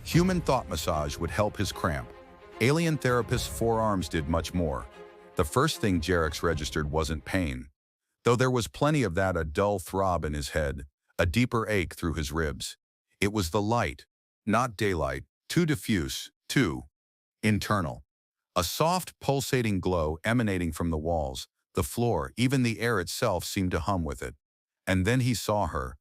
Human thought massage would help his cramp. Alien therapist's forearms did much more. The first thing Jerick's registered wasn't pain, though there was plenty of that, a dull throb in his head, a deeper ache through his ribs. It was the light, not daylight, too diffuse, too internal. A soft, pulsating glow emanating from the walls, the floor, even the air itself seemed to hum with it. And then he saw her,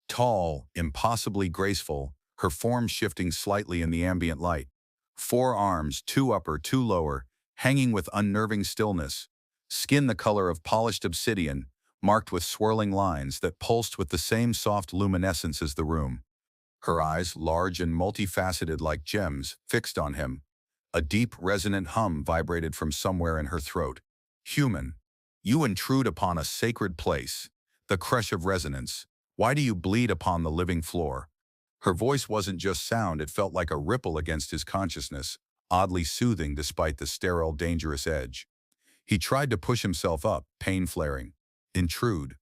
tall, impossibly graceful, her form shifting slightly in the ambient light. 4 arms, 2 upper, 2 lower, hanging with unnerving stillness. Skin the color of polished obsidian, marked with swirling lines that pulsed with the same soft luminescence as the room. Her eyes, large and multifaceted like gems, fixed on him. A deep, resonant hum vibrated from somewhere in her throat. Human, you intrude upon a sacred place. The crush of resonance. Why do you bleed upon the living floor? Her voice wasn't just sound, it felt like a ripple against his consciousness, oddly soothing despite the sterile, dangerous edge. He tried to push himself up, pain flaring. Intrude.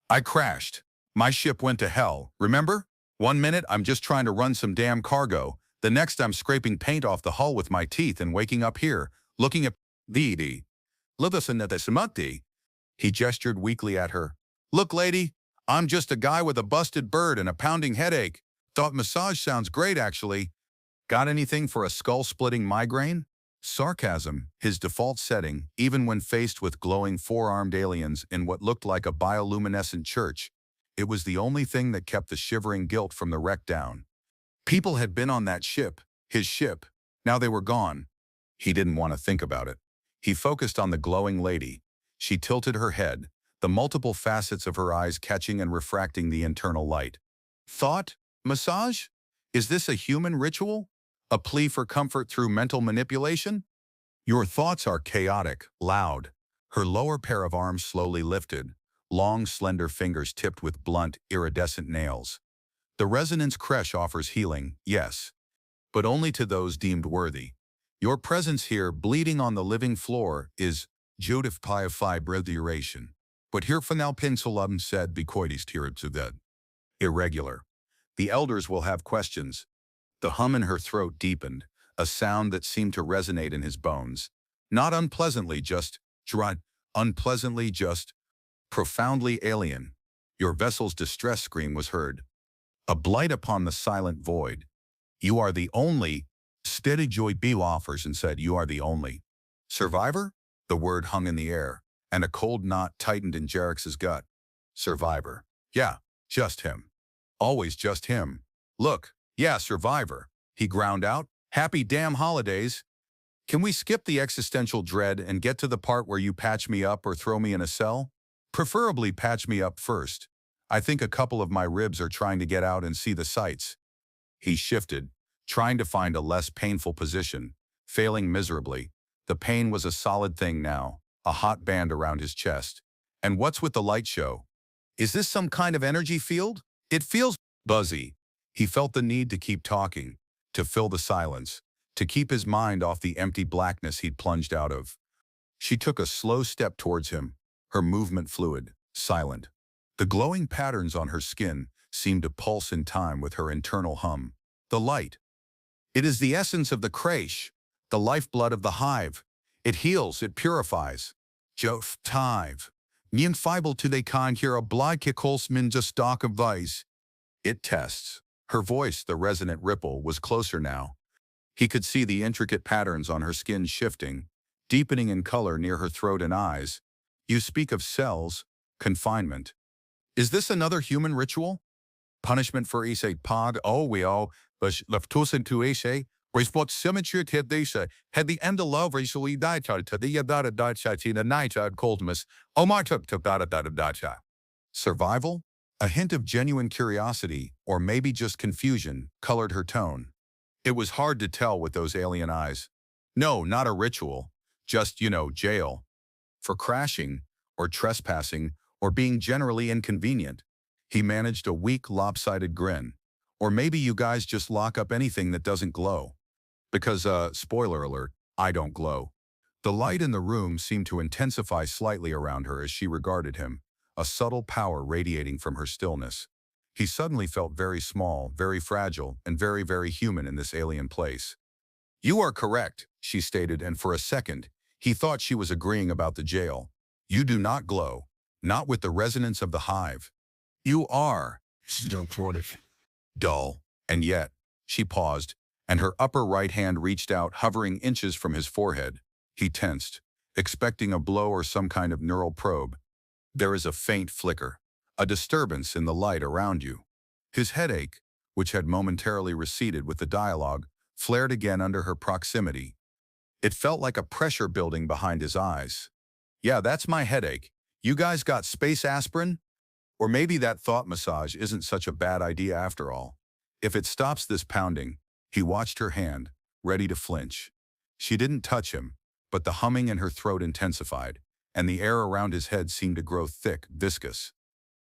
I crashed. My ship went to hell, remember? 1 minute I'm just trying to run some damn cargo. The next I'm scraping paint off the hull with my teeth and waking up here, looking at the. He gestured weakly at her. Look, lady, I'm just a guy with a busted bird and a pounding headache. Thought massage sounds great, actually. Got anything for a skull-splitting migraine? Sarcasm, his default setting, even when faced with glowing 4-armed aliens in what looked like a bioluminescent church. It was the only thing that kept the shivering guilt from the wreck down. People had been on that ship, his ship. Now they were gone. He didn't want to think about it. He focused on the glowing lady. She tilted her head, the multiple facets of her eyes catching and refracting the internal light. Thought? Massage? Is this a human ritual? A plea for comfort through mental manipulation? Your thoughts are chaotic, loud. Her lower pair of arms slowly lifted, long, slender fingers tipped with blunt, iridescent nails. The resonance creche offers healing, yes, but only to those deemed worthy. Your presence here, bleeding on the living floor, is Judith Piafy Breduration. But here Fanal Pinsulam said Becoides Tiribsuded. Irregular. The elders will have questions. The hum in her throat deepened, a sound that seemed to resonate in his bones. Not unpleasantly, just unpleasantly, just profoundly alien. Your vessel's distress scream was heard. A blight upon the silent void. You are the only, Steady Joy B offers and said you are the only. Survivor? The word hung in the air, and a cold knot tightened in Jerick's gut. Survivor. Yeah, just him. Always just him. Look, yeah, survivor. He ground out. Happy damn holidays. Can we skip the existential dread and get to the part where you patch me up or throw me in a cell? Preferably patch me up first. I think a couple of my ribs are trying to get out and see the sights. He shifted, trying to find a less painful position, failing miserably. The pain was a solid thing now, a hot band around his chest. And what's with the light show? Is this some kind of energy field? It feels buzzy. He felt the need to keep talking, to fill the silence, to keep his mind off the empty blackness he'd plunged out of. She took a slow step towards him, her movement fluid, silent. The glowing patterns on her skin seemed to pulse in time with her internal hum. The light. It is the essence of the creche, the lifeblood of the hive. It heals, it purifies. Jof tive. Mien fibel to they kind here a blij kikols min just stock of vice. It tests. Her voice, the resonant ripple, was closer now. He could see the intricate patterns on her skin shifting, deepening in color near her throat and eyes. You speak of cells, confinement. Is this another human ritual? Punishment for Isay pod, oh we all, but leftusin to Isay, respot symmetry to Disa, had the end of love racially died to the yadada dacha the night coldness, Omar took dada dacha. Survival? A hint of genuine curiosity, or maybe just confusion, colored her tone. It was hard to tell with those alien eyes. No, not a ritual. Just, jail. For crashing, or trespassing, or being generally inconvenient. He managed a weak, lopsided grin. Or maybe you guys just lock up anything that doesn't glow. Because, spoiler alert, I don't glow. The light in the room seemed to intensify slightly around her as she regarded him, a subtle power radiating from her stillness. He suddenly felt very small, very fragile, and very, very human in this alien place. "You are correct," she stated, and for a second, he thought she was agreeing about the jail. "You do not glow, not with the resonance of the hive. You are dull." And yet, she paused, and her upper right hand reached out, hovering inches from his forehead. He tensed, expecting a blow or some kind of neural probe. There is a faint flicker, a disturbance in the light around you. His headache, which had momentarily receded with the dialogue, flared again under her proximity. It felt like a pressure building behind his eyes. "Yeah, that's my headache. You guys got space aspirin? Or maybe that thought massage isn't such a bad idea after all. If it stops this pounding." He watched her hand, ready to flinch. She didn't touch him, but the humming in her throat intensified, and the air around his head seemed to grow thick, viscous.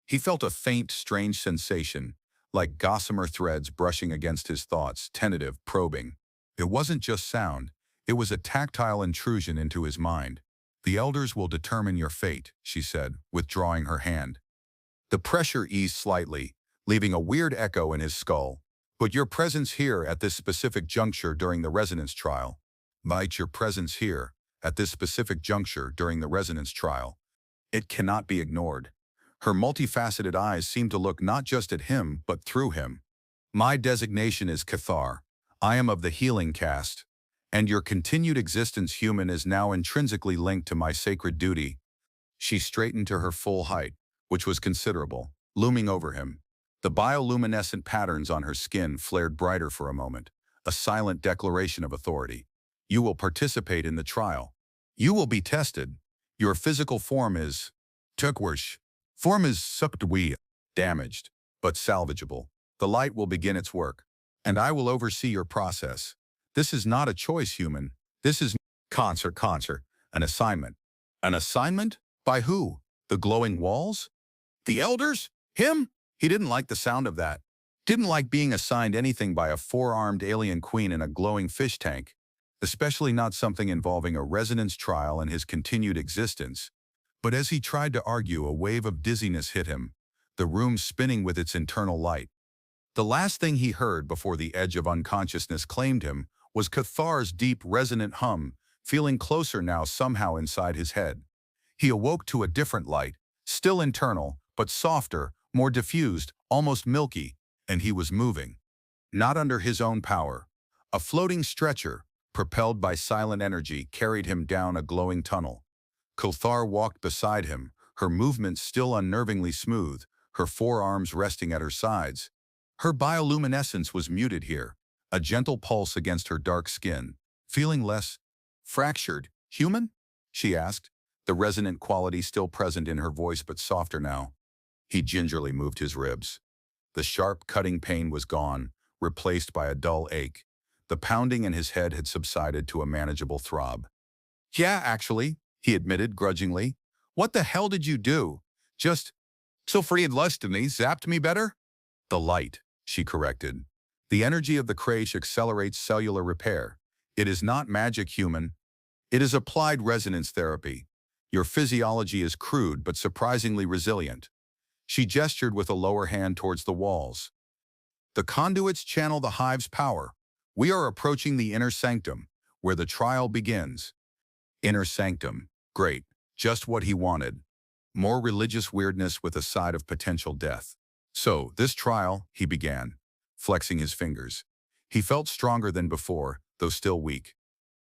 He felt a faint, strange sensation, like gossamer threads brushing against his thoughts, tentative, probing. It wasn't just sound, it was a tactile intrusion into his mind. "The elders will determine your fate," she said, withdrawing her hand. The pressure eased slightly, leaving a weird echo in his skull. "But your presence here at this specific juncture during the resonance trial. Might your presence here at this specific juncture during the resonance trial. It cannot be ignored." Her multifaceted eyes seemed to look not just at him, but through him. "My designation is Cathar. I am of the healing caste, and your continued existence human is now intrinsically linked to my sacred duty." She straightened to her full height, which was considerable, looming over him. The bioluminescent patterns on her skin flared brighter for a moment, a silent declaration of authority. "You will participate in the trial. You will be tested. Your physical form is Tukwish. Form is suktwi, damaged, but salvageable. The light will begin its work, and I will oversee your process. This is not a choice, human. This is concert, an assignment." "An assignment? By who? The glowing walls? The elders? Him?" He didn't like the sound of that. Didn't like being assigned anything by a four-armed alien queen in a glowing fish tank, especially not something involving a resonance trial and his continued existence. But as he tried to argue, a wave of dizziness hit him, the room spinning with its internal light. The last thing he heard before the edge of unconsciousness claimed him was Cathar's deep, resonant hum, feeling closer now somehow inside his head. He awoke to a different light, still internal, but softer, more diffused, almost milky, and he was moving. Not under his own power. A floating stretcher, propelled by silent energy, carried him down a glowing tunnel. Cathar walked beside him, her movements still unnervingly smooth, her forearms resting at her sides. Her bioluminescence was muted here, a gentle pulse against her dark skin. "Feeling less fractured, human?" she asked, the resonant quality still present in her voice but softer now. He gingerly moved his ribs. The sharp, cutting pain was gone, replaced by a dull ache. The pounding in his head had subsided to a manageable throb. "Yeah, actually," he admitted grudgingly. "What the hell did you do? Just so free and lustily zapped me better?" "The light," she corrected. "The energy of the crash accelerates cellular repair. It is not magic, human. It is applied resonance therapy. Your physiology is crude but surprisingly resilient." She gestured with a lower hand towards the walls. "The conduits channel the hive's power. We are approaching the inner sanctum, where the trial begins." Inner sanctum. Great. Just what he wanted. More religious weirdness with a side of potential death. "So, this trial," he began, flexing his fingers. He felt stronger than before, though still weak.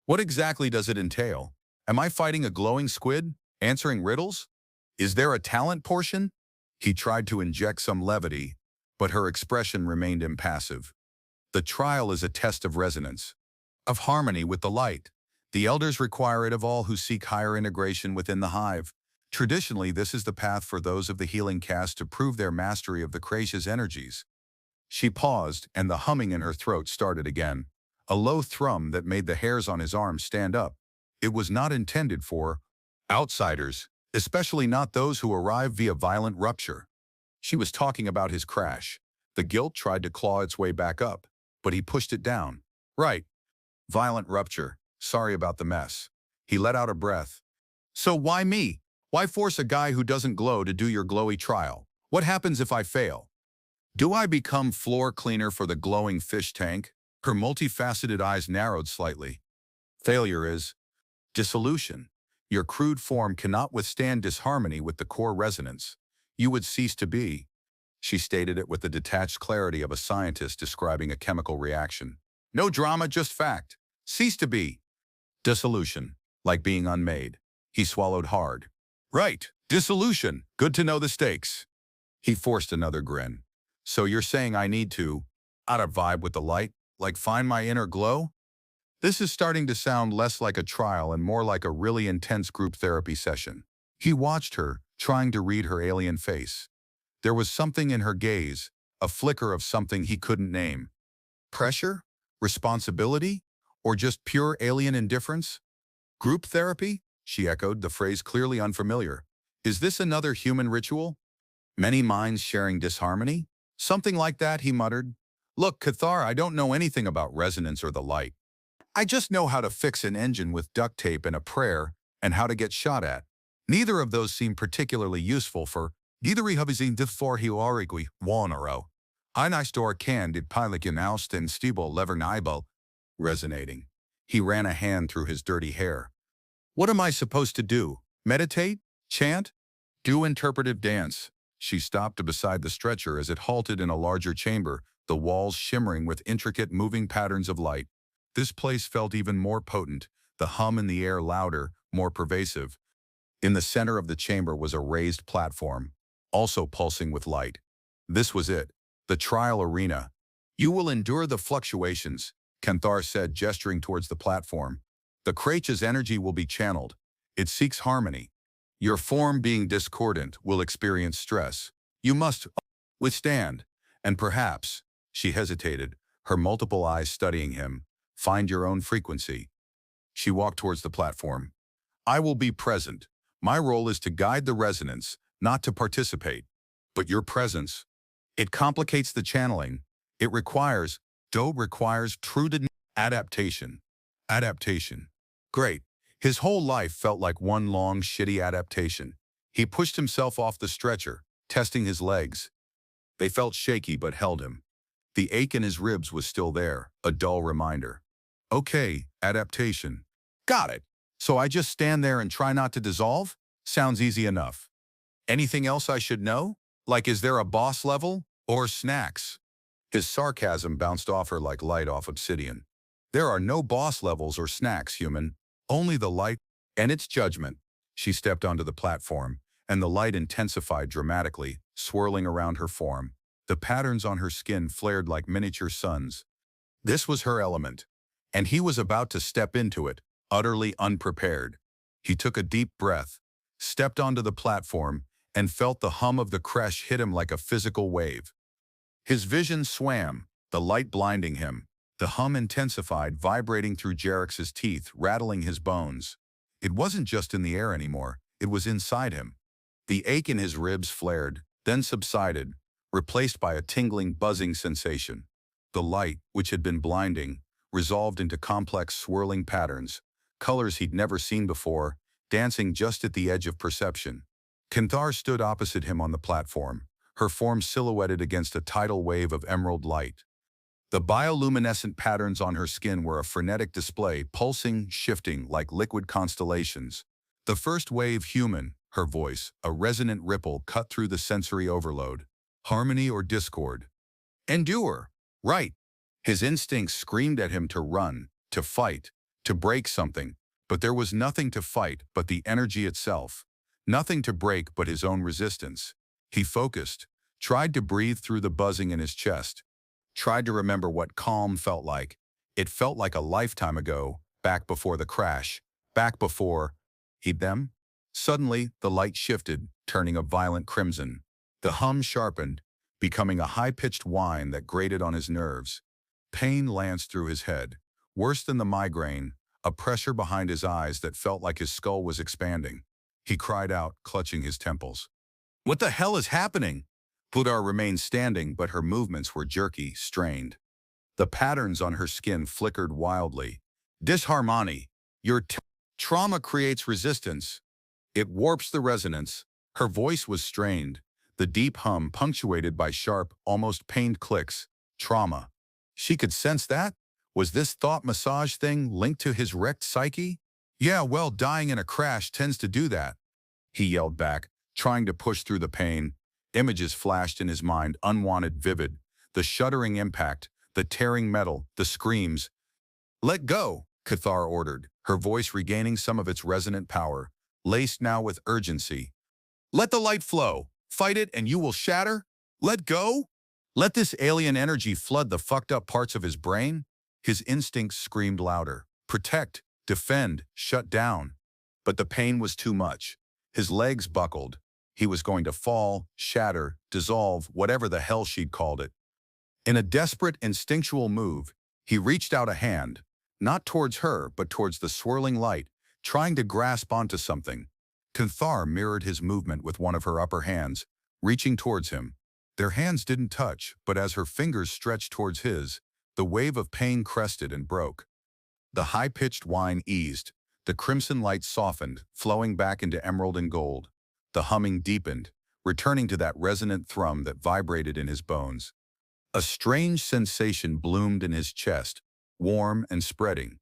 "What exactly does it entail? Am I fighting a glowing squid? Answering riddles? Is there a talent portion?" He tried to inject some levity, but her expression remained impassive. "The trial is a test of resonance, of harmony with the light. The elders require it of all who seek higher integration within the hive. Traditionally, this is the path for those of the healing caste to prove their mastery of the Krash's energies." She paused, and the humming in her throat started again, a low thrum that made the hairs on his arms stand up. It was not intended for outsiders, especially not those who arrive via violent rupture. She was talking about his crash. The guilt tried to claw its way back up, but he pushed it down. "Right. Violent rupture. Sorry about the mess." He let out a breath. "So why me? Why force a guy who doesn't glow to do your glowy trial? What happens if I fail?" Do I become floor cleaner for the glowing fish tank? Her multifaceted eyes narrowed slightly. Failure is dissolution. Your crude form cannot withstand disharmony with the core resonance. You would cease to be. She stated it with the detached clarity of a scientist describing a chemical reaction. No drama, just fact. Cease to be. Dissolution, like being unmade. He swallowed hard. Right, dissolution. Good to know the stakes. He forced another grin. So you're saying I need to, out of vibe with the light, like find my inner glow? This is starting to sound less like a trial and more like a really intense group therapy session. He watched her, trying to read her alien face. There was something in her gaze, a flicker of something he couldn't name. Pressure? Responsibility? Or just pure alien indifference? Group therapy? She echoed, the phrase clearly unfamiliar. Is this another human ritual? Many minds sharing disharmony? Something like that, he muttered. Look, Cathar, I don't know anything about resonance or the light. I just know how to fix an engine with duct tape and a prayer, and how to get shot at. Neither of those seem particularly useful for either rehabizing for hiorigui wanero. Einastor candid pilikin aust and stibel levernibel. Resonating. He ran a hand through his dirty hair. What am I supposed to do? Meditate? Chant? Do interpretive dance? She stopped beside the stretcher as it halted in a larger chamber, the walls shimmering with intricate moving patterns of light. This place felt even more potent, the hum in the air louder, more pervasive. In the center of the chamber was a raised platform, also pulsing with light. This was it, the trial arena. You will endure the fluctuations, Kanthar said, gesturing towards the platform. The Kracha's energy will be channeled. It seeks harmony. Your form being discordant will experience stress. You must withstand, and perhaps, she hesitated, her multiple eyes studying him, find your own frequency. She walked towards the platform. I will be present. My role is to guide the resonance, not to participate. But your presence, it complicates the channeling. It requires true adaptation. Adaptation. Great. His whole life felt like one long, shitty adaptation. He pushed himself off the stretcher, testing his legs. They felt shaky but held him. The ache in his ribs was still there, a dull reminder. Okay, adaptation. Got it. So I just stand there and try not to dissolve? Sounds easy enough. Anything else I should know? Like, is there a boss level? Or snacks? His sarcasm bounced off her like light off obsidian. There are no boss levels or snacks, human. Only the light and its judgment. She stepped onto the platform, and the light intensified dramatically, swirling around her form. The patterns on her skin flared like miniature suns. This was her element, and he was about to step into it, utterly unprepared. He took a deep breath, stepped onto the platform, and felt the hum of the crash hit him like a physical wave. His vision swam, the light blinding him. The hum intensified, vibrating through Jarex's teeth, rattling his bones. It wasn't just in the air anymore, it was inside him. The ache in his ribs flared, then subsided, replaced by a tingling, buzzing sensation. The light, which had been blinding, resolved into complex, swirling patterns, colors he'd never seen before, dancing just at the edge of perception. Kanthar stood opposite him on the platform, her form silhouetted against a tidal wave of emerald light. The bioluminescent patterns on her skin were a frenetic display, pulsing, shifting like liquid constellations. The first wave, human, her voice, a resonant ripple cut through the sensory overload. Harmony or discord? Endure. Right. His instincts screamed at him to run, to fight, to break something, but there was nothing to fight but the energy itself. Nothing to break but his own resistance. He focused, tried to breathe through the buzzing in his chest, tried to remember what calm felt like. It felt like a lifetime ago, back before the crash, back before them. Suddenly, the light shifted, turning a violent crimson. The hum sharpened, becoming a high-pitched whine that grated on his nerves. Pain lanced through his head. Worse than the migraine, a pressure behind his eyes that felt like his skull was expanding. He cried out, clutching his temples. What the hell is happening? Budar remained standing, but her movements were jerky, strained. The patterns on her skin flickered wildly. Disharmony. Your trauma creates resistance. It warps the resonance. Her voice was strained. the deep hum punctuated by sharp, almost pained clicks. Trauma. She could sense that? Was this thought massage thing linked to his wrecked psyche? Yeah, well, dying in a crash tends to do that, he yelled back, trying to push through the pain. Images flashed in his mind, unwanted, vivid. The shuddering impact, the tearing metal, the screams. Let go, Cathar ordered, her voice regaining some of its resonant power, laced now with urgency. Let the light flow. Fight it and you will shatter. Let go. Let this alien energy flood the fucked up parts of his brain. His instincts screamed louder. Protect, defend, shut down. But the pain was too much. His legs buckled. He was going to fall, shatter, dissolve, whatever the hell she'd called it. In a desperate, instinctual move, he reached out a hand, not towards her, but towards the swirling light, trying to grasp onto something. Cathar mirrored his movement with one of her upper hands, reaching towards him. Their hands didn't touch, but as her fingers stretched towards his, the wave of pain crested and broke. The high-pitched whine eased. The crimson light softened, flowing back into emerald and gold. The humming deepened, returning to that resonant thrum that vibrated in his bones. A strange sensation bloomed in his chest, warm and spreading.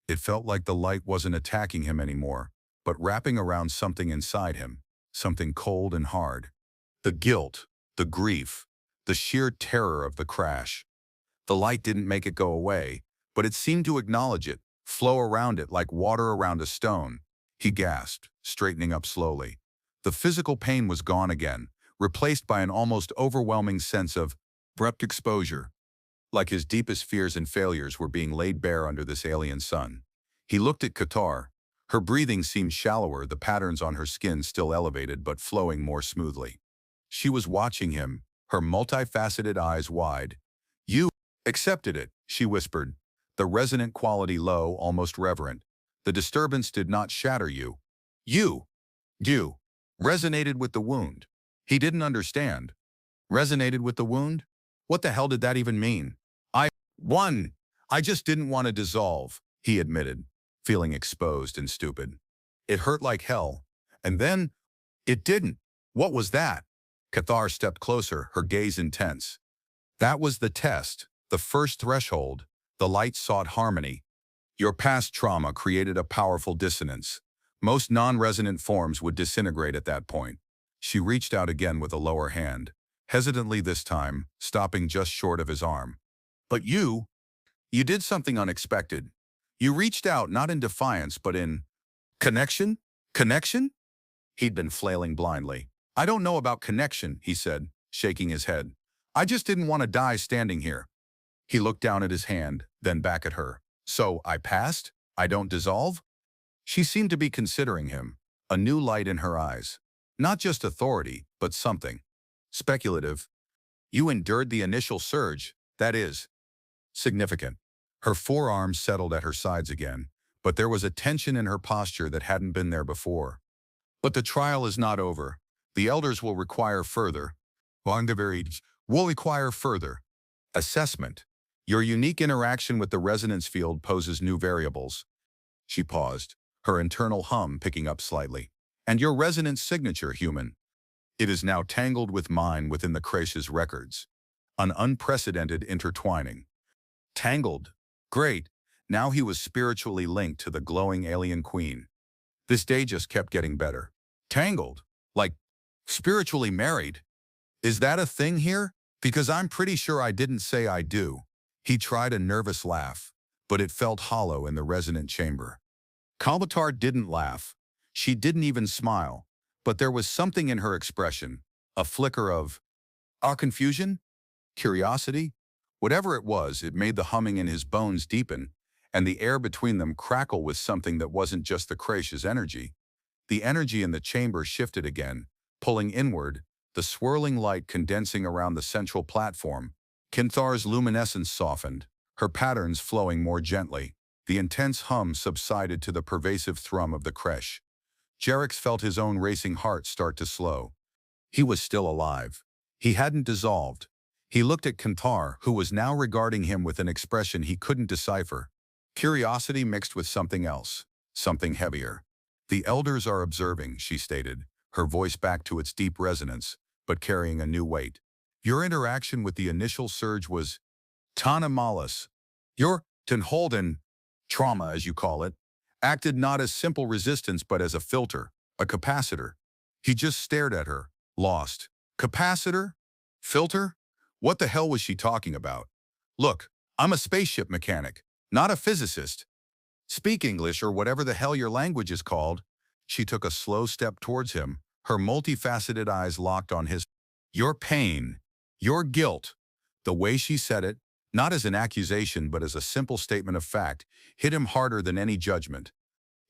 It felt like the light wasn't attacking him anymore, but wrapping around something inside him, something cold and hard. The guilt, the grief, the sheer terror of the crash. The light didn't make it go away, but it seemed to acknowledge it, flow around it like water around a stone. He gasped, straightening up slowly. The physical pain was gone again, replaced by an almost overwhelming sense of abrupt exposure. Like his deepest fears and failures were being laid bare under this alien sun. He looked at Cathar. Her breathing seemed shallower, the patterns on her skin still elevated but flowing more smoothly. She was watching him, her multifaceted eyes wide. You accepted it, she whispered, the resonant quality low, almost reverent. The disturbance did not shatter you. You resonated with the wound. He didn't understand. Resonated with the wound? What the hell did that even mean? I just didn't want to dissolve, he admitted, feeling exposed and stupid. It hurt like hell. And then, it didn't. What was that? Cathar stepped closer, her gaze intense. That was the test, the first threshold. The light sought harmony. Your past trauma created a powerful dissonance. Most non-resonant forms would disintegrate at that point. She reached out again with a lower hand, hesitantly this time, stopping just short of his arm. But you did something unexpected. You reached out not in defiance but in connection? Connection? He'd been flailing blindly. I don't know about connection, he said, shaking his head. I just didn't want to die standing here. He looked down at his hand, then back at her. So, I passed? I don't dissolve? She seemed to be considering him, a new light in her eyes. Not just authority, but something. Speculative. You endured the initial surge, that is. Significant. Her forearms settled at her sides again, but there was a tension in her posture that hadn't been there before. But the trial is not over. The elders will require further. Will require further assessment. Your unique interaction with the resonance field poses new variables. She paused, her internal hum picking up slightly. And your resonance signature, human. It is now tangled with mine within the Kreish's records. An unprecedented intertwining. Tangled. Great. Now he was spiritually linked to the glowing alien queen. This day just kept getting better. Tangled. Like, spiritually married. Is that a thing here? Because I'm pretty sure I didn't say I do. He tried a nervous laugh, but it felt hollow in the resonant chamber. Kalbatar didn't laugh. She didn't even smile, but there was something in her expression, a flicker of confusion, curiosity. Whatever it was, it made the humming in his bones deepen, and the air between them crackle with something that wasn't just the Kreish's energy. The energy in the chamber shifted again, pulling inward, the swirling light condensing around the central platform. Cathar's luminescence softened, her patterns flowing more gently. The intense hum subsided to the pervasive thrum of the Kreish. Jerix felt his own racing heart start to slow. He was still alive. He hadn't dissolved. He looked at Cathar, who was now regarding him with an expression he couldn't decipher. Curiosity mixed with something else, something heavier. The elders are observing, she stated, her voice back to its deep resonance. but carrying a new weight. Your interaction with the initial surge was Tana Malis. Your Holden trauma, as you call it, acted not as simple resistance but as a filter, a capacitor. He just stared at her, lost. Capacitor? Filter? What the hell was she talking about? Look, I'm a spaceship mechanic, not a physicist. Speak English or whatever the hell your language is called. She took a slow step towards him, her multifaceted eyes locked on his. Your pain, your guilt. The way she said it, not as an accusation but as a simple statement of fact, hit him harder than any judgment.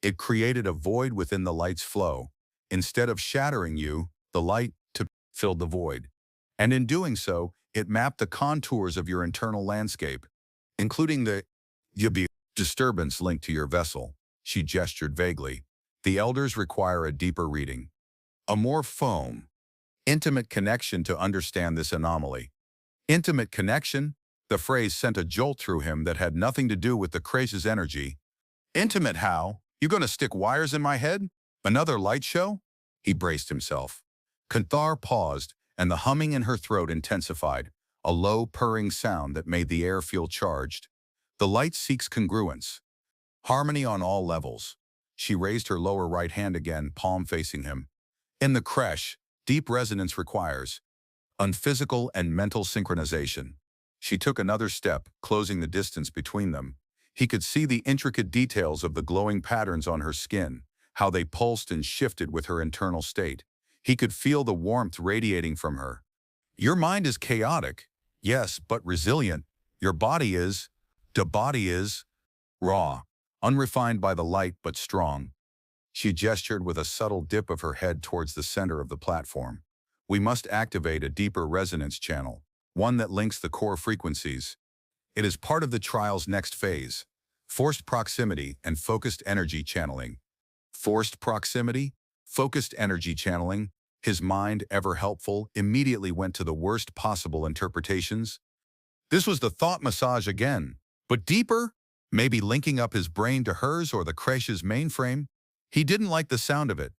It created a void within the light's flow. Instead of shattering you, the light filled the void. And in doing so, it mapped the contours of your internal landscape, including the disturbance linked to your vessel. She gestured vaguely. The elders require a deeper reading, a more intimate connection to understand this anomaly. Intimate connection? The phrase sent a jolt through him that had nothing to do with the Krace's energy. Intimate how? You gonna stick wires in my head? Another light show? He braced himself. Kanthar paused, and the humming in her throat intensified, a low, purring sound that made the air feel charged. The light seeks congruence. Harmony on all levels. She raised her lower right hand again, palm facing him. In the creche, deep resonance requires unphysical and mental synchronization. She took another step, closing the distance between them. He could see the intricate details of the glowing patterns on her skin, how they pulsed and shifted with her internal state. He could feel the warmth radiating from her. Your mind is chaotic, yes, but resilient. Your body is, the body is, raw, unrefined by the light but strong. She gestured with a subtle dip of her head towards the center of the platform. We must activate a deeper resonance channel, one that links the core frequencies. It is part of the trial's next phase, forced proximity and focused energy channeling. Forced proximity, focused energy channeling. His mind, ever helpful, immediately went to the worst possible interpretations. This was the thought massage again, but deeper, maybe linking up his brain to hers or the Krace's mainframe. He didn't like the sound of it.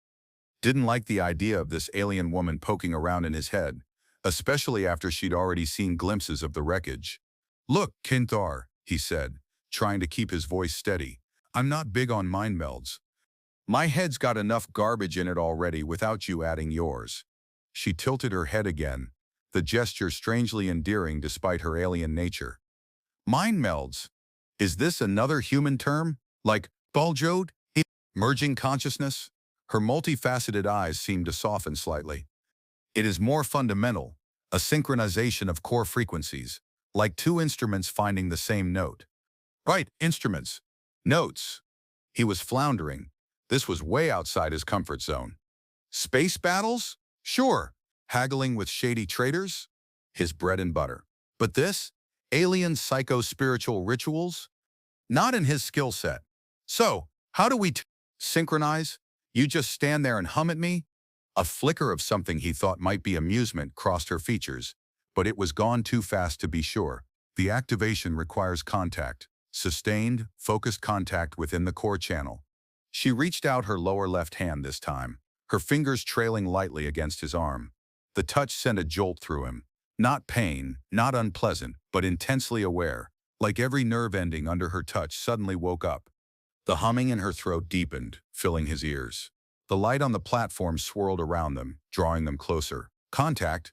Didn't like the idea of this alien woman poking around in his head, especially after she'd already seen glimpses of the wreckage. Look, Kanthar, he said, trying to keep his voice steady. I'm not big on mind melds. My head's got enough garbage in it already without you adding yours. She tilted her head again, the gesture strangely endearing despite her alien nature. Mind melds? Is this another human term? Like Baljode? Merging consciousness? Her multifaceted eyes seemed to soften slightly. It is more fundamental, a synchronization of core frequencies, like two instruments finding the same note. Right, instruments. Notes. He was floundering. This was way outside his comfort zone. Space battles? Sure. Haggling with shady traders? His bread and butter. But this? Alien psycho-spiritual rituals? Not in his skill set. So, how do we synchronize? You just stand there and hum at me? A flicker of something he thought might be amusement crossed her features, but it was gone too fast to be sure. The activation requires contact, sustained, focused contact within the core channel. She reached out her lower left hand this time, her fingers trailing lightly against his arm. The touch sent a jolt through him. Not pain, not unpleasant, but intensely aware, like every nerve ending under her touch suddenly woke up. The humming in her throat deepened, filling his ears. The light on the platform swirled around them, drawing them closer. Contact,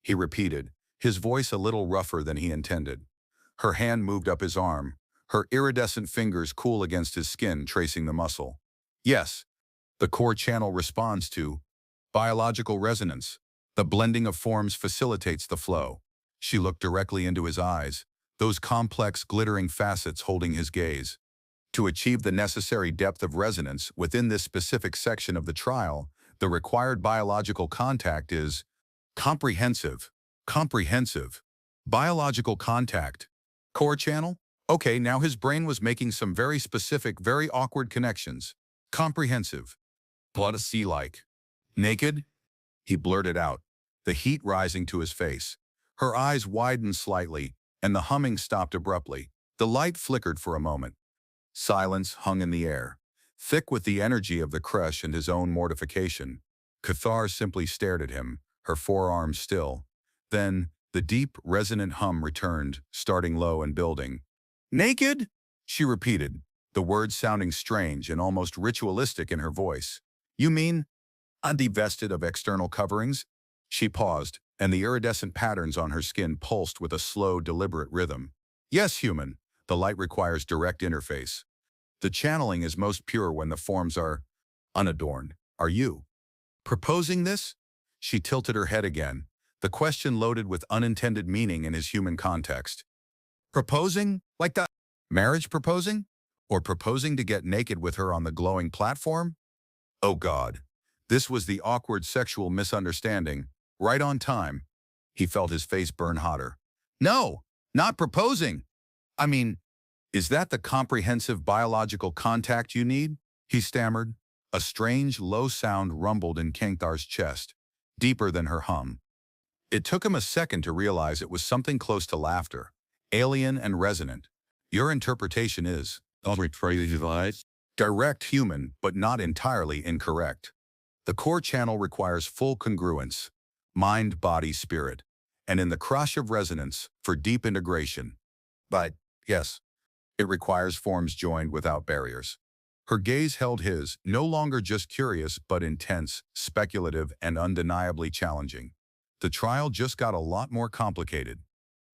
he repeated, his voice a little rougher than he intended. Her hand moved up his arm, her iridescent fingers cool against his skin, tracing the muscle. Yes, the core channel responds to biological resonance. The blending of forms facilitates the flow. She looked directly into his eyes, those complex, glittering facets holding his gaze. To achieve the necessary depth of resonance within this specific section of the trial, the required biological contact is comprehensive. Comprehensive. Biological contact. Core channel? Okay, now his brain was making some very specific, very awkward connections. Comprehensive. Blood a sea-like. Naked? He blurted out, the heat rising to his face. Her eyes widened slightly, and the humming stopped abruptly. The light flickered for a moment. Silence hung in the air, thick with the energy of the crush and his own mortification. Kanthar simply stared at him, her forearms still. Then, the deep, resonant hum returned, starting low and building. "Naked?" she repeated, the words sounding strange and almost ritualistic in her voice. "You mean undivested of external coverings?" She paused, and the iridescent patterns on her skin pulsed with a slow, deliberate rhythm. "Yes, human. The light requires direct interface. The channeling is most pure when the forms are unadorned. Are you proposing this?" She tilted her head again, the question loaded with unintended meaning in his human context. "Proposing? Like that? Marriage proposing? Or proposing to get naked with her on the glowing platform?" Oh God. This was the awkward sexual misunderstanding, right on time. He felt his face burn hotter. "No, not proposing. I mean, is that the comprehensive biological contact you need?" he stammered. A strange, low sound rumbled in Kengthar's chest, deeper than her hum. It took him a second to realize it was something close to laughter, alien and resonant. "Your interpretation is direct human, but not entirely incorrect. The core channel requires full congruence, mind, body, spirit, and in the crush of resonance for deep integration. But, yes, it requires forms joined without barriers." Her gaze held his, no longer just curious but intense, speculative, and undeniably challenging. The trial just got a lot more complicated.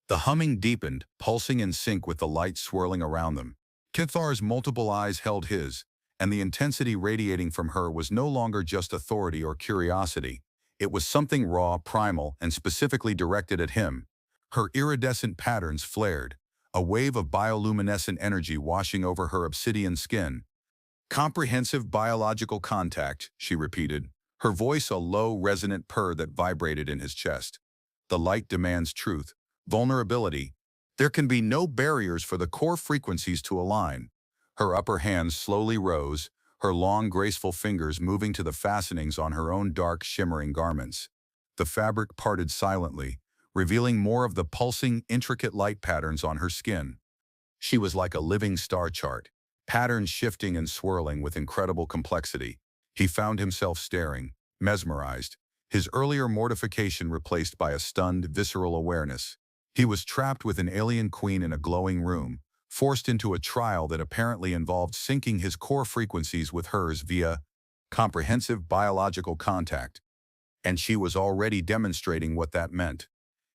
The humming deepened, pulsing in sync with the light swirling around them. Kithar's multiple eyes held his, and the intensity radiating from her was no longer just authority or curiosity. It was something raw, primal, and specifically directed at him. Her iridescent patterns flared, a wave of bioluminescent energy washing over her obsidian skin. "Comprehensive biological contact," she repeated, her voice a low, resonant purr that vibrated in his chest. "The light demands truth, vulnerability. There can be no barriers for the core frequencies to align." Her upper hand slowly rose, her long, graceful fingers moving to the fastenings on her own dark, shimmering garments. The fabric parted silently, revealing more of the pulsing, intricate light patterns on her skin. She was like a living star chart, patterns shifting and swirling with incredible complexity. He found himself staring, mesmerized, his earlier mortification replaced by a stunned, visceral awareness. He was trapped with an alien queen in a glowing room, forced into a trial that apparently involved syncing his core frequencies with hers via comprehensive biological contact. And she was already demonstrating what that meant.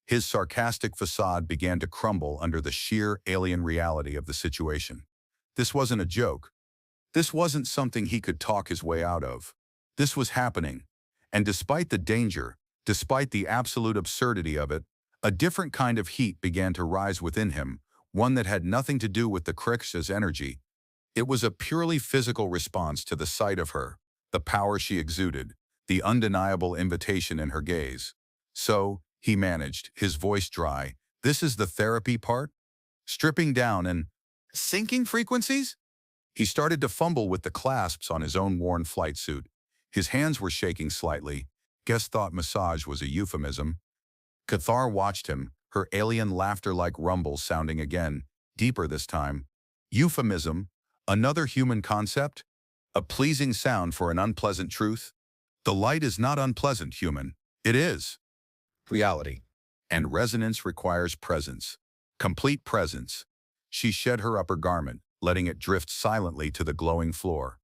His sarcastic facade began to crumble under the sheer alien reality of the situation. This wasn't a joke. This wasn't something he could talk his way out of. This was happening. And despite the danger, despite the absolute absurdity of it, a different kind of heat began to rise within him, one that had nothing to do with the Krix's energy. It was a purely physical response to the sight of her, the power she exuded, the undeniable invitation in her gaze. "So," he managed, his voice dry, "this is the therapy part? Stripping down and sinking frequencies?" He started to fumble with the clasps on his own worn flight suit. His hands were shaking slightly. Guest thought massage was a euphemism. Cathar watched him, her alien laughter-like rumble sounding again, deeper this time. Euphemism? Another human concept? A pleasing sound for an unpleasant truth? The light is not unpleasant, human. It is reality. And resonance requires presence. Complete presence. She shed her upper garment, letting it drift silently to the glowing floor.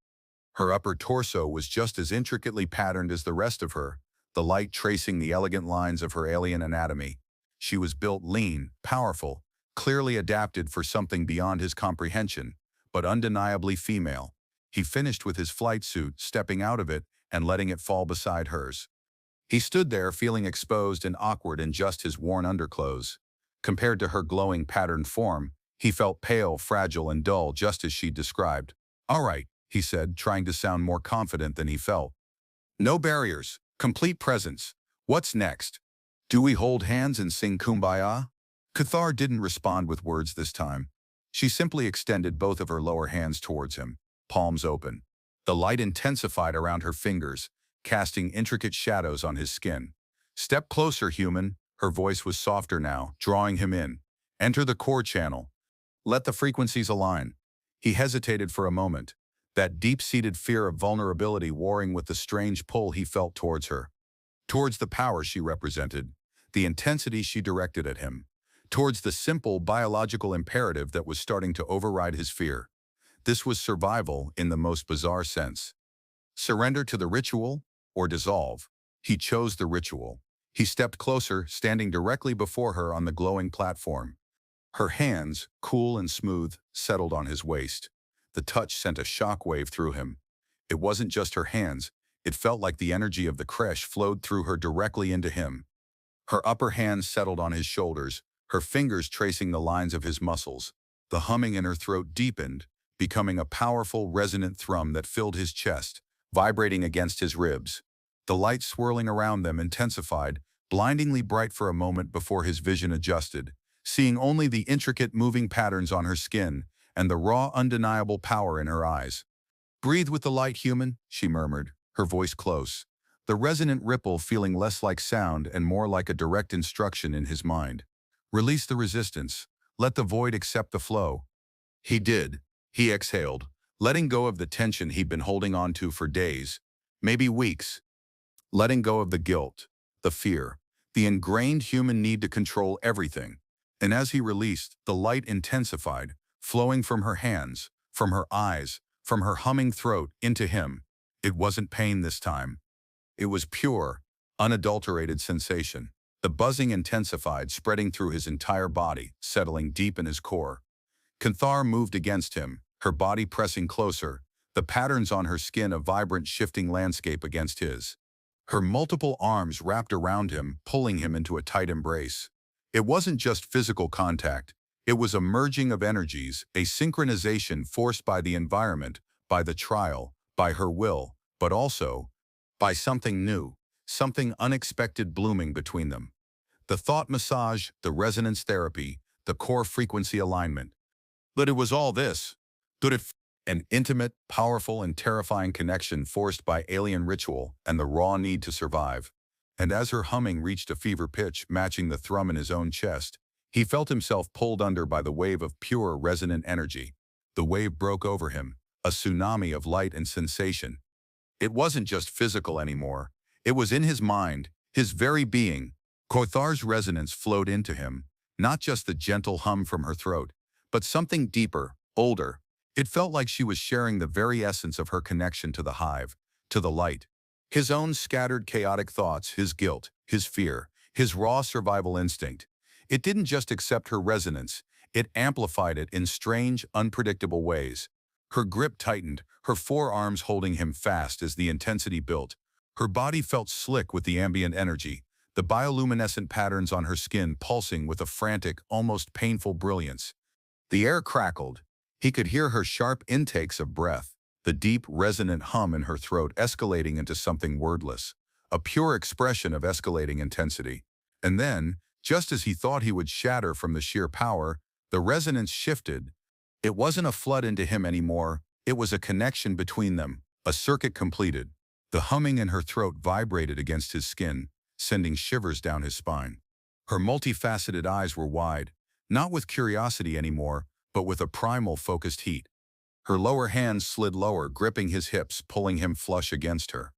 Her upper torso was just as intricately patterned as the rest of her, the light tracing the elegant lines of her alien anatomy. She was built lean, powerful, clearly adapted for something beyond his comprehension, but undeniably female. He finished with his flight suit, stepping out of it and letting it fall beside hers. He stood there feeling exposed and awkward in just his worn underclothes. Compared to her glowing patterned form, he felt pale, fragile, and dull, just as she'd described. "All right," he said, trying to sound more confident than he felt. "No barriers, complete presence. What's next? Do we hold hands and sing Kumbaya?" Cathar didn't respond with words this time. She simply extended both of her lower hands towards him, palms open. The light intensified around her fingers, casting intricate shadows on his skin. "Step closer, human." Her voice was softer now, drawing him in. "Enter the core channel. Let the frequencies align." He hesitated for a moment, that deep-seated fear of vulnerability warring with the strange pull he felt towards her. towards the power she represented, the intensity she directed at him, towards the simple biological imperative that was starting to override his fear. This was survival in the most bizarre sense. Surrender to the ritual or dissolve. He chose the ritual. He stepped closer, standing directly before her on the glowing platform. Her hands, cool and smooth, settled on his waist. The touch sent a shockwave through him. It wasn't just her hands. It felt like the energy of the creche flowed through her directly into him. Her upper hand settled on his shoulders, her fingers tracing the lines of his muscles. The humming in her throat deepened, becoming a powerful, resonant thrum that filled his chest, vibrating against his ribs. The light swirling around them intensified, blindingly bright for a moment before his vision adjusted, seeing only the intricate moving patterns on her skin and the raw, undeniable power in her eyes. "Breathe with the light, human," she murmured, her voice close, the resonant ripple feeling less like sound and more like a direct instruction in his mind. "Release the resistance. Let the void accept the flow." He did. He exhaled, letting go of the tension he'd been holding on to for days, maybe weeks. Letting go of the guilt, the fear, the ingrained human need to control everything. And as he released, the light intensified, flowing from her hands, from her eyes, from her humming throat into him. It wasn't pain this time. It was pure, unadulterated sensation. The buzzing intensified, spreading through his entire body, settling deep in his core. Kanthar moved against him, her body pressing closer, the patterns on her skin a vibrant shifting landscape against his. Her multiple arms wrapped around him, pulling him into a tight embrace. It wasn't just physical contact. It was a merging of energies, a synchronization forced by the environment, by the trial, by her will, but also by something new, something unexpected blooming between them. The thought massage, the resonance therapy, the core frequency alignment. But it was all this. An intimate, powerful, and terrifying connection forced by alien ritual and the raw need to survive. And as her humming reached a fever pitch matching the thrum in his own chest, he felt himself pulled under by the wave of pure, resonant energy. The wave broke over him, a tsunami of light and sensation. It wasn't just physical anymore. It was in his mind, his very being. Kothar's resonance flowed into him, not just the gentle hum from her throat, but something deeper, older. It felt like she was sharing the very essence of her connection to the hive, to the light. His own scattered, chaotic thoughts, his guilt, his fear, his raw survival instinct. It didn't just accept her resonance, it amplified it in strange, unpredictable ways. Her grip tightened, her forearms holding him fast as the intensity built. Her body felt slick with the ambient energy, the bioluminescent patterns on her skin pulsing with a frantic, almost painful brilliance. The air crackled. He could hear her sharp intakes of breath, the deep, resonant hum in her throat escalating into something wordless, a pure expression of escalating intensity. And then, just as he thought he would shatter from the sheer power, the resonance shifted. It wasn't a flood into him anymore, it was a connection between them, a circuit completed. The humming in her throat vibrated against his skin, sending shivers down his spine. Her multifaceted eyes were wide, not with curiosity anymore, but with a primal focused heat. Her lower hands slid lower, gripping his hips, pulling him flush against her.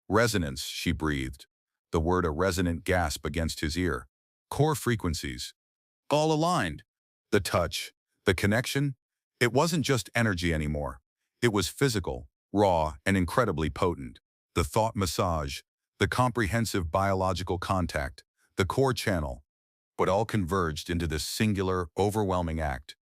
"Resonance," she breathed, the word a resonant gasp against his ear. "Core frequencies. All aligned." The touch, the connection, it wasn't just energy anymore. It was physical, raw, and incredibly potent. The thought massage, the comprehensive biological contact, the core channel, but all converged into this singular, overwhelming act.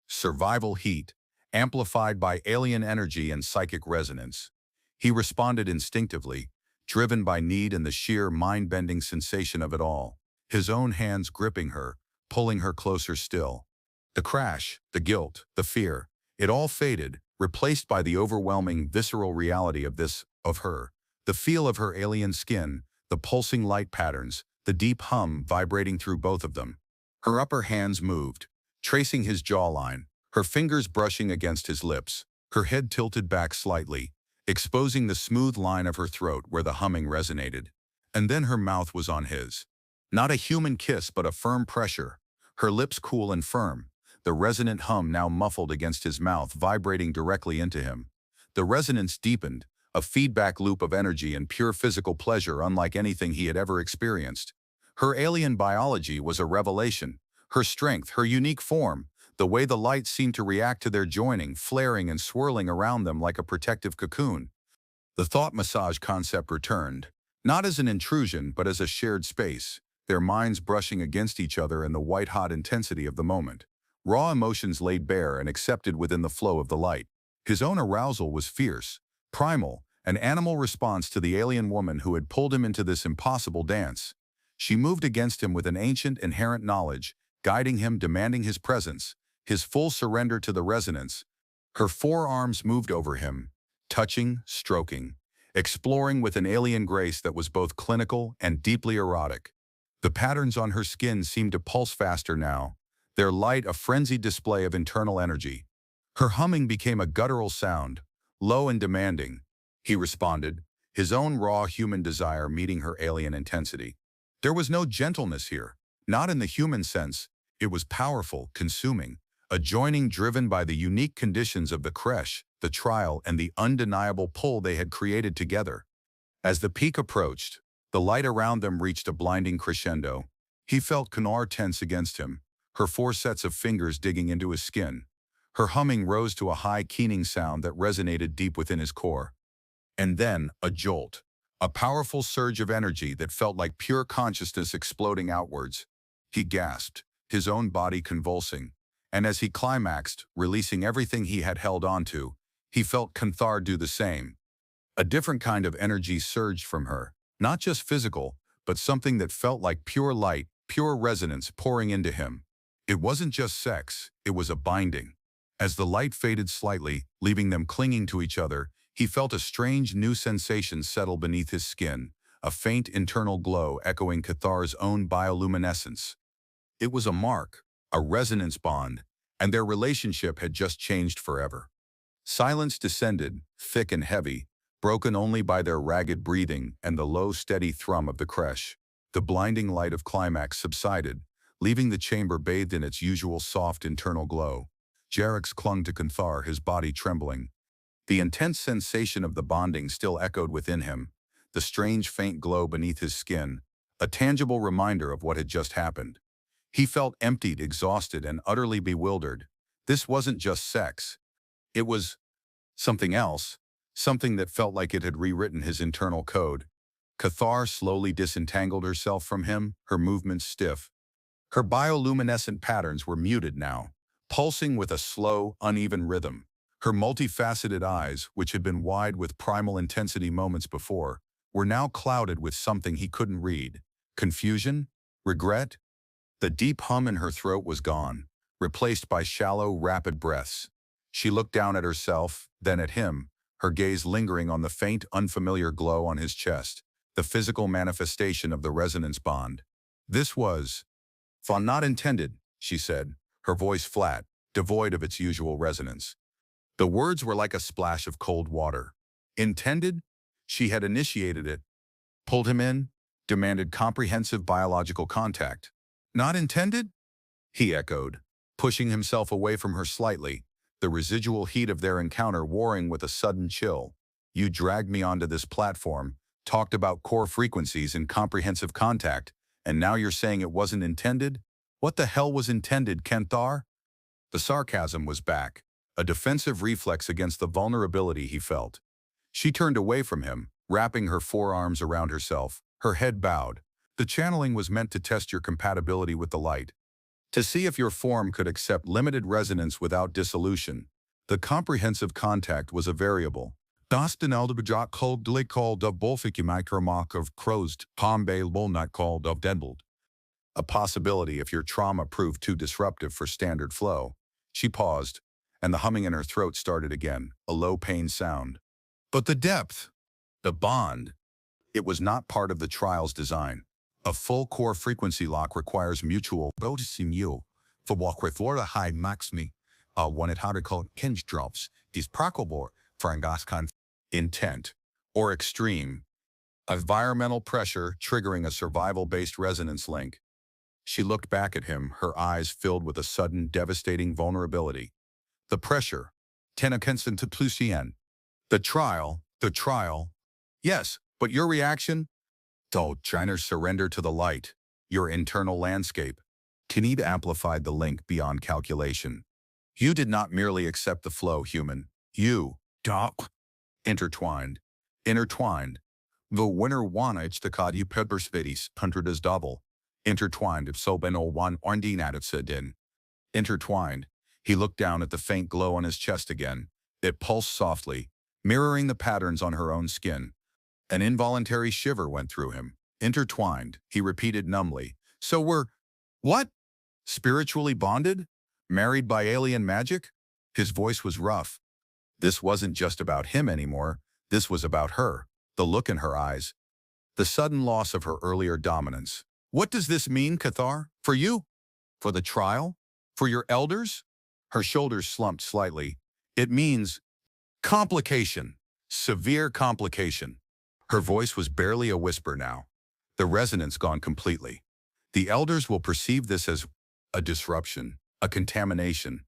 Survival heat, amplified by alien energy and psychic resonance. He responded instinctively, driven by need and the sheer mind-bending sensation of it all, his own hands gripping her, pulling her closer still. The crash, the guilt, the fear, it all faded, replaced by the overwhelming, visceral reality of her, the feel of her alien skin, the pulsing light patterns, the deep hum vibrating through both of them. Her upper hands moved, tracing his jawline, her fingers brushing against his lips, her head tilted back slightly, exposing the smooth line of her throat where the humming resonated. And then her mouth was on his. Not a human kiss, but a firm pressure, her lips cool and firm, the resonant hum now muffled against his mouth, vibrating directly into him. The resonance deepened, a feedback loop of energy and pure physical pleasure unlike anything he had ever experienced. Her alien biology was a revelation. Her strength, her unique form, the way the light seemed to react to their joining, flaring and swirling around them like a protective cocoon. The thought massage concept returned, not as an intrusion but as a shared space, their minds brushing against each other in the white-hot intensity of the moment. Raw emotions laid bare and accepted within the flow of the light. His own arousal was fierce, primal, an animal response to the alien woman who had pulled him into this impossible dance. She moved against him with an ancient, inherent knowledge, guiding him, demanding his presence, his full surrender to the resonance. Her forearms moved over him, touching, stroking, exploring with an alien grace that was both clinical and deeply erotic. The patterns on her skin seemed to pulse faster now, their light a frenzied display of internal energy. Her humming became a guttural sound, low and demanding. He responded, his own raw human desire meeting her alien intensity. There was no gentleness here, not in the human sense. It was powerful, consuming, a joining driven by the unique conditions of the creche, the trial, and the undeniable pull they had created together. As the peak approached, the light around them reached a blinding crescendo. He felt Kanar tense against him, her 4 sets of fingers digging into his skin. Her humming rose to a high, keening sound that resonated deep within his core. And then, a jolt. A powerful surge of energy that felt like pure consciousness exploding outwards. He gasped, his own body convulsing. And as he climaxed, releasing everything he had held onto, he felt Kanthar do the same. A different kind of energy surged from her, not just physical, but something that felt like pure light, pure resonance pouring into him. It wasn't just sex, it was a binding. As the light faded slightly, leaving them clinging to each other, he felt a strange new sensation settle beneath his skin, a faint internal glow echoing Cathar's own bioluminescence. It was a mark, a resonance bond, and their relationship had just changed forever. Silence descended, thick and heavy, broken only by their ragged breathing and the low, steady thrum of the creche. The blinding light of climax subsided, leaving the chamber bathed in its usual soft internal glow. Jarex clung to Kanthar, his body trembling. The intense sensation of the bonding still echoed within him, the strange faint glow beneath his skin, a tangible reminder of what had just happened. He felt emptied, exhausted, and utterly bewildered. This wasn't just sex. It was something else, something that felt like it had rewritten his internal code. Cathar slowly disentangled herself from him, her movements stiff. Her bioluminescent patterns were muted now, pulsing with a slow, uneven rhythm. Her multifaceted eyes, which had been wide with primal intensity moments before, were now clouded with something he couldn't read. Confusion? Regret? The deep hum in her throat was gone, replaced by shallow, rapid breaths. She looked down at herself, then at him, her gaze lingering on the faint, unfamiliar glow on his chest, the physical manifestation of the resonance bond. This was fun not intended, she said, her voice flat, devoid of its usual resonance. The words were like a splash of cold water. Intended? She had initiated it, pulled him in, demanded comprehensive biological contact. Not intended? He echoed, pushing himself away from her slightly, the residual heat of their encounter warring with a sudden chill. You dragged me onto this platform, talked about core frequencies and comprehensive contact, and now you're saying it wasn't intended? What the hell was intended, Kanthar? The sarcasm was back, a defensive reflex against the vulnerability he felt. She turned away from him, wrapping her forearms around herself, her head bowed. The channeling was meant to test your compatibility with the light, to see if your form could accept limited resonance without dissolution. The comprehensive contact was a variable. Das den Alderbejak coldly called of Bolfikumikromak of Crozed, Pombe Bolnat called of Deadbold. A possibility if your trauma proved too disruptive for standard flow. She paused, and the humming in her throat started again, a low pain sound. But the depth, the bond, it was not part of the trial's design. A full core frequency lock requires mutual simu for walk with Florida high maximi, when it how to call kinge drops, is prakobor for angaskan intent, or extreme, environmental pressure triggering a survival-based resonance link. She looked back at him, her eyes filled with a sudden, devastating vulnerability. The pressure, tenacensent to Plusien. The trial, The trial? Yes, but your reaction? Don't China surrender to the light, your internal landscape. Kanib amplified the link beyond calculation. You did not merely accept the flow, human. You, Doc, intertwined. Intertwined. The winner wanted the kadi peppersvidis, hundred double. Intertwined if so beno one ordinatitsidin. Intertwined. He looked down at the faint glow on his chest again. It pulsed softly, mirroring the patterns on her own skin. An involuntary shiver went through him. Intertwined, he repeated numbly. So we're, what? Spiritually bonded? Married by alien magic? His voice was rough. This wasn't just about him anymore. This was about her, the look in her eyes, the sudden loss of her earlier dominance. What does this mean, Cathar? For you? For the trial? For your elders? Her shoulders slumped slightly. It means complication. Severe complication. Her voice was barely a whisper now. The resonance gone completely. The elders will perceive this as a disruption, a contamination,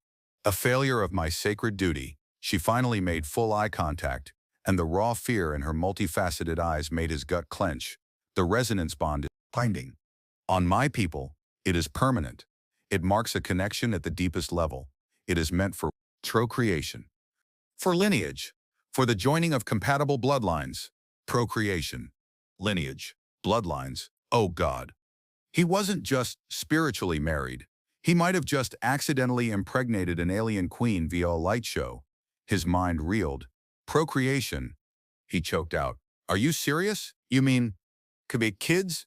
a failure of my sacred duty. She finally made full eye contact, and the raw fear in her multifaceted eyes made his gut clench. The resonance bond is binding. On my people, it is permanent. It marks a connection at the deepest level. It is meant for procreation, for lineage, for the joining of compatible bloodlines. Procreation, lineage, bloodlines. Oh God. He wasn't just spiritually married. He might have just accidentally impregnated an alien queen via a light show. His mind reeled. Procreation. He choked out. Are you serious? You mean, could be kids?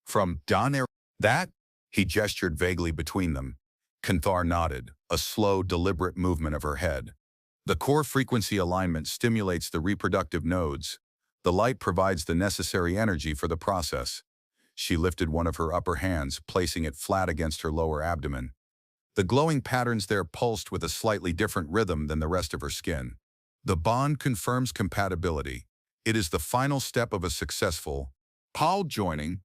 From Don that? He gestured vaguely between them. Kanthar nodded, a slow, deliberate movement of her head. The core frequency alignment stimulates the reproductive nodes. The light provides the necessary energy for the process. She lifted one of her upper hands, placing it flat against her lower abdomen. The glowing patterns there pulsed with a slightly different rhythm than the rest of her skin. The bond confirms compatibility. It is the final step of a successful Paul joining.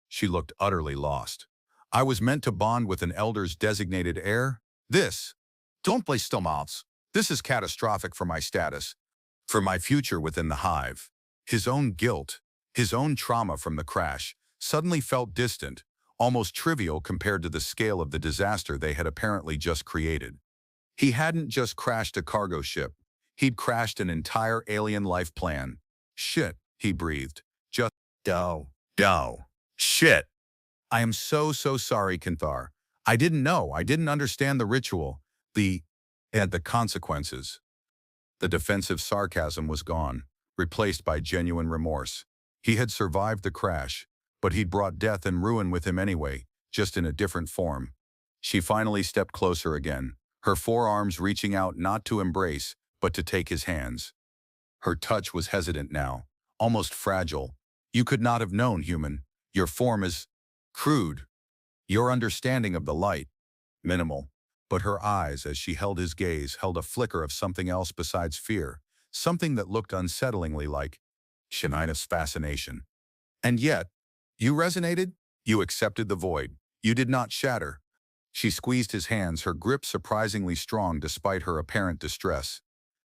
She looked utterly lost. I was meant to bond with an elder's designated heir? This. Don't play stomachs. This is catastrophic for my status, for my future within the hive. His own guilt, his own trauma from the crash, suddenly felt distant, almost trivial compared to the scale of the disaster they had apparently just created. He hadn't just crashed a cargo ship. He'd crashed an entire alien life plan. Shit, he breathed. Just, shit. I am so sorry, Kanthar. I didn't know. I didn't understand the ritual, the consequences. The defensive sarcasm was gone, replaced by genuine remorse. He had survived the crash, but he'd brought death and ruin with him anyway, just in a different form. She finally stepped closer again, her forearms reaching out not to embrace, but to take his hands. Her touch was hesitant now, almost fragile. You could not have known, human. Your form is crude. Your understanding of the light, minimal. But her eyes, as she held his gaze, held a flicker of something else besides fear, something that looked unsettlingly like Shania's fascination. And yet, you resonated? You accepted the void. You did not shatter. She squeezed his hands, her grip surprisingly strong despite her apparent distress.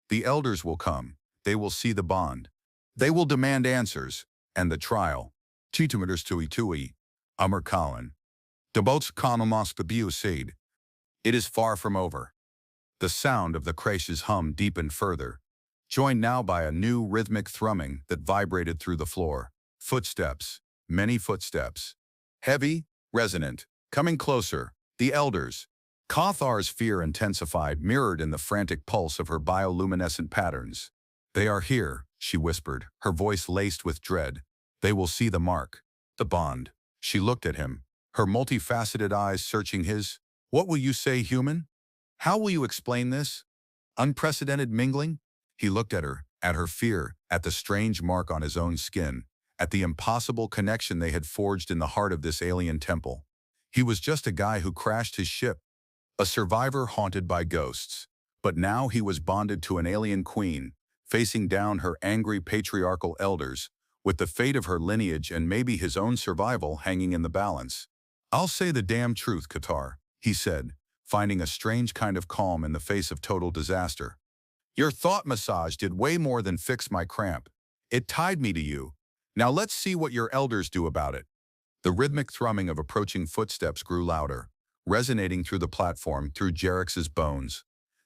The elders will come. They will see the bond. They will demand answers. And the trial. Titumiters tui, Amar Kalin. Debots konomos babu seed. It is far from over. The sound of the crash's hum deepened further, joined now by a new rhythmic thrumming that vibrated through the floor. Footsteps, many footsteps. Heavy, resonant, coming closer. The elders. Kathar's fear intensified, mirrored in the frantic pulse of her bioluminescent patterns. They are here, she whispered, her voice laced with dread. They will see the mark, the bond. She looked at him, her multifaceted eyes searching his. What will you say, human? How will you explain this? Unprecedented mingling? He looked at her fear, at the strange mark on his own skin, at the impossible connection they had forged in the heart of this alien temple. He was just a guy who crashed his ship, a survivor haunted by ghosts. But now he was bonded to an alien queen, facing down her angry patriarchal elders, with the fate of her lineage and maybe his own survival hanging in the balance. I'll say the damn truth, Qatar, he said, finding a strange kind of calm in the face of total disaster. Your thought massage did way more than fix my cramp. It tied me to you. Now let's see what your elders do about it. The rhythmic thrumming of approaching footsteps grew louder, resonating through the platform, through Jerix's bones.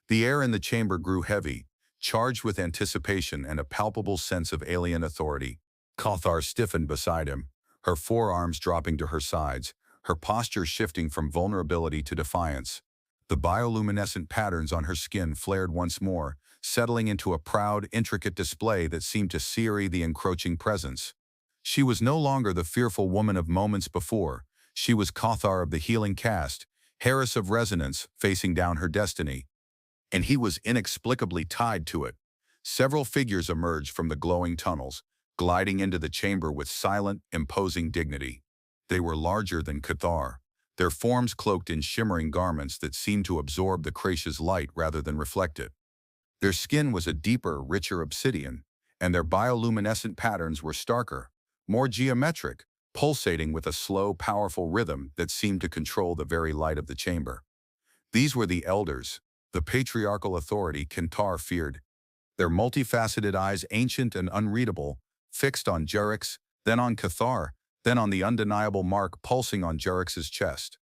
The air in the chamber grew heavy, charged with anticipation and a palpable sense of alien authority. Cathar stiffened beside him, her forearms dropping to her sides, her posture shifting from vulnerability to defiance. The bioluminescent patterns on her skin flared once more, settling into a proud, intricate display that seemed to sear the encroaching presence. She was no longer the fearful woman of moments before. She was Cathar of the healing caste, Harris of resonance, facing down her destiny. And he was inexplicably tied to it. Several figures emerged from the glowing tunnels, gliding into the chamber with silent, imposing dignity. They were larger than Cathar, their forms cloaked in shimmering garments that seemed to absorb the Kracia's light rather than reflect it. Their skin was a deeper, richer obsidian, and their bioluminescent patterns were starker, more geometric, pulsating with a slow, powerful rhythm that seemed to control the very light of the chamber. These were the elders, the patriarchal authority Cathar feared, their multifaceted eyes ancient and unreadable, fixed on Jerix, then on Cathar, then on the undeniable mark pulsing on Jerix's chest.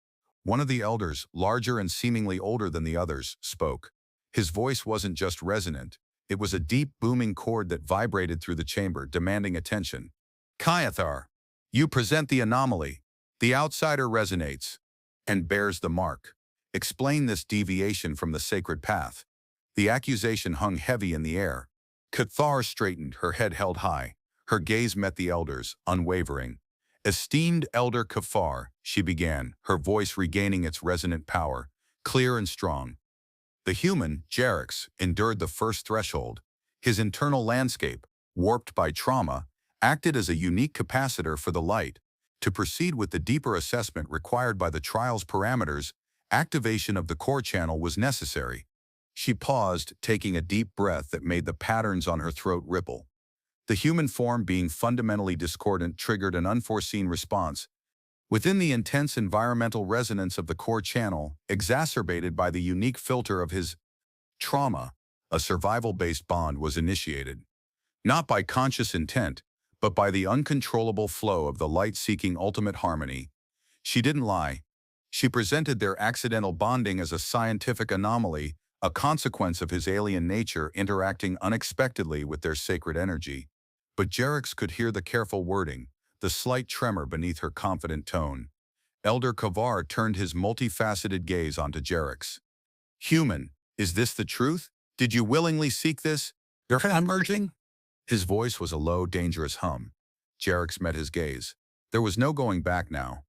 One of the elders, larger and seemingly older than the others, spoke. His voice wasn't just resonant, it was a deep, booming chord that vibrated through the chamber, demanding attention. Cathar, you present the anomaly. The outsider resonates and bears the mark. Explain this deviation from the sacred path. The accusation hung heavy in the air. Cathar straightened, her head held high. Her gaze met the elder's, unwavering. Esteemed Elder Cathar, she began, her voice regaining its resonant power, clear and strong. The human, Jerix, endured the first threshold. His internal landscape, warped by trauma, acted as a unique capacitor for the light. To proceed with the deeper assessment required by the trial's parameters, activation of the core channel was necessary. She paused, taking a deep breath that made the patterns on her throat ripple. The human form, being fundamentally discordant, triggered an unforeseen response. Within the intense environmental resonance of the core channel, exacerbated by the unique filter of his trauma, a survival-based bond was initiated. Not by conscious intent, but by the uncontrollable flow of the light-seeking ultimate harmony. She didn't lie. She presented their accidental bonding as a scientific anomaly, a consequence of his alien nature interacting unexpectedly with their sacred energy. But Jerix could hear the careful wording, the slight tremor beneath her confident tone. Elder Cathar turned his multifaceted gaze onto Jerix. Human, is this the truth? Did you willingly seek this? You're emerging? His voice was a low, dangerous hum. Jerix met his gaze. There was no going back now.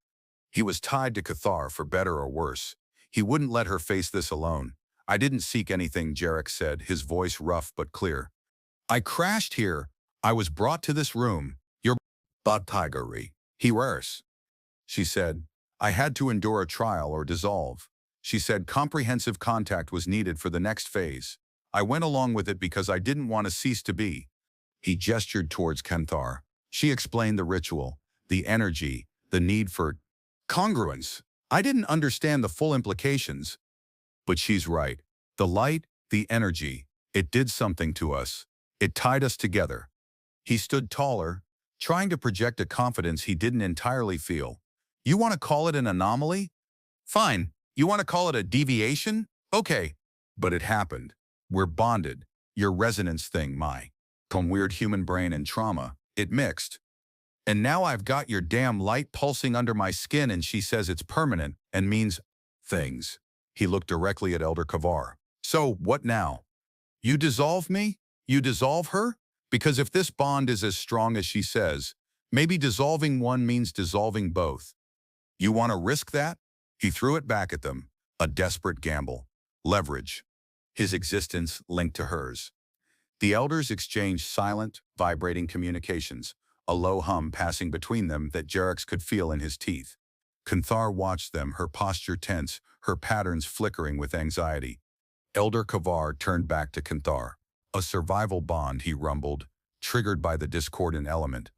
He was tied to Cathar for better or worse. He wouldn't let her face this alone. I didn't seek anything, Jerix said, his voice rough but clear. I crashed here. I was brought to this room. Your tigery. He worse. She said, I had to endure a trial or dissolve. She said comprehensive contact was needed for the next phase. I went along with it because I didn't want to cease to be. He gestured towards Cathar. She explained the ritual, the energy, the need for congruence. I didn't understand the full implications. But she's right. The light, the energy, it did something to us. It tied us together. He stood taller, trying to project a confidence he didn't entirely feel. You want to call it an anomaly? Fine. You want to call it a deviation? Okay. But it happened. We're bonded. Your resonance thing, my weird human brain and trauma, it mixed. And now I've got your damn light pulsing under my skin, and she says it's permanent and means things. He looked directly at Elder Cathar. So, what now? You dissolve me? You dissolve her? Because if this bond is as strong as she says, maybe dissolving one means dissolving both. You want to risk that? He threw it back at them, a desperate gamble. Leverage. His existence linked to hers. The elders exchanged silent, vibrating communications, a low hum passing between them that Jerix could feel in his teeth. Cathar watched them, her posture tense, her patterns flickering with anxiety. Elder Cathar turned back to Cathar. A survival bond, he rumbled, triggered by the discordant element.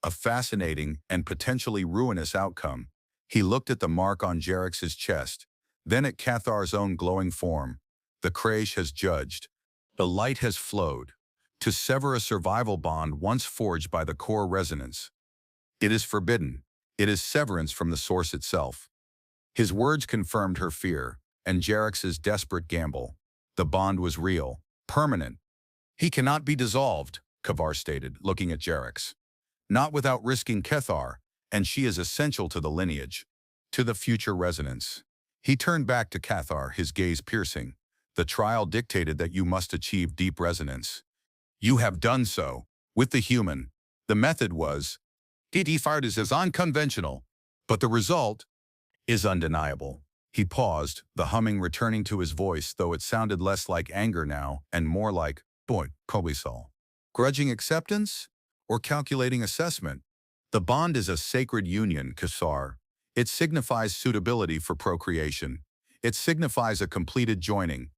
A fascinating and potentially ruinous outcome. He looked at the mark on Jerix's chest, then at Cathar's own glowing form. The Krash has judged. The light has flowed. to sever a survival bond once forged by the core resonance. It is forbidden. It is severance from the source itself. His words confirmed her fear, and Jarex's desperate gamble. The bond was real, permanent. He cannot be dissolved, Kavar stated, looking at Jarex. Not without risking Kethar, and she is essential to the lineage, to the future resonance. He turned back to Cathar, his gaze piercing. The trial dictated that you must achieve deep resonance. You have done so, with the human. The method was, Fardas is unconventional, but the result is undeniable. He paused, the humming returning to his voice, though it sounded less like anger now and more like, boy, Kobisal. Grudging acceptance or calculating assessment? The bond is a sacred union, Kassar. It signifies suitability for procreation. It signifies a completed joining.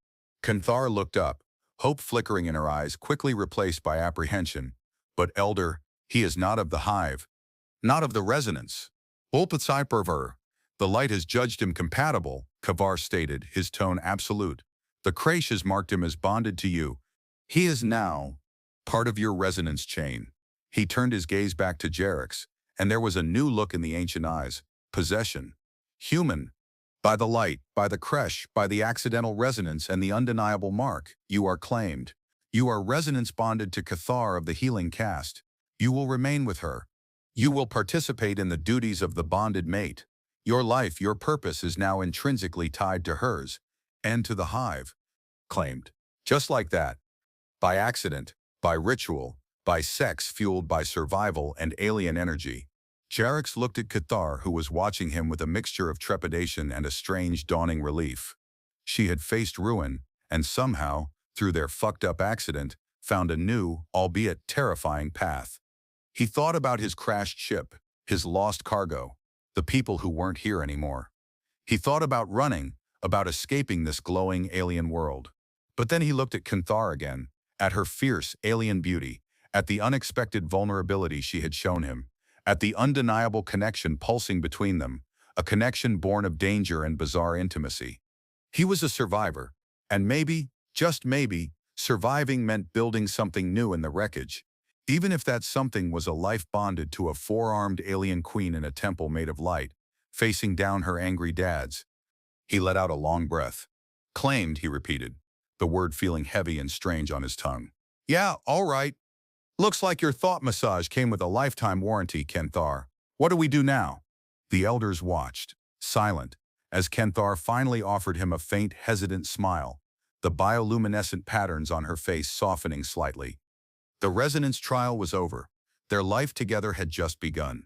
Kanthar looked up, hope flickering in her eyes, quickly replaced by apprehension. But elder, he is not of the hive, not of the resonance. Ulpatsaiperver. The light has judged him compatible, Kavar stated, his tone absolute. The Krash has marked him as bonded to you. He is now part of your resonance chain. He turned his gaze back to Jarex, and there was a new look in the ancient eyes. Possession. Human. By the light, by the Krash, by the accidental resonance and the undeniable mark, you are claimed. You are resonance bonded to Cathar of the healing caste. You will remain with her. You will participate in the duties of the bonded mate. Your life, your purpose is now intrinsically tied to hers, and to the hive. Claimed. Just like that. By accident, by ritual, by sex fueled by survival and alien energy. Jarex looked at Cathar, who was watching him with a mixture of trepidation and a strange dawning relief. She had faced ruin, and somehow, through their fucked-up accident, found a new, albeit terrifying path. He thought about his crashed ship, his lost cargo, the people who weren't here anymore. He thought about running, about escaping this glowing alien world. But then he looked at Cathar again, at her fierce alien beauty, at the unexpected vulnerability she had shown him, at the undeniable connection pulsing between them, a connection born of danger and bizarre intimacy. He was a survivor, and maybe, just maybe, surviving meant building something new in the wreckage, even if that something was a life bonded to a four-armed alien queen in a temple made of light, facing down her angry dads. He let out a long breath. Claimed, he repeated, the word feeling heavy and strange on his tongue. Yeah, all right. Looks like your thought massage came with a lifetime warranty, Kenthar. What do we do now? The elders watched, silent, as Kenthar finally offered him a faint, hesitant smile, the bioluminescent patterns on her face softening slightly. The resonance trial was over. Their life together had just begun.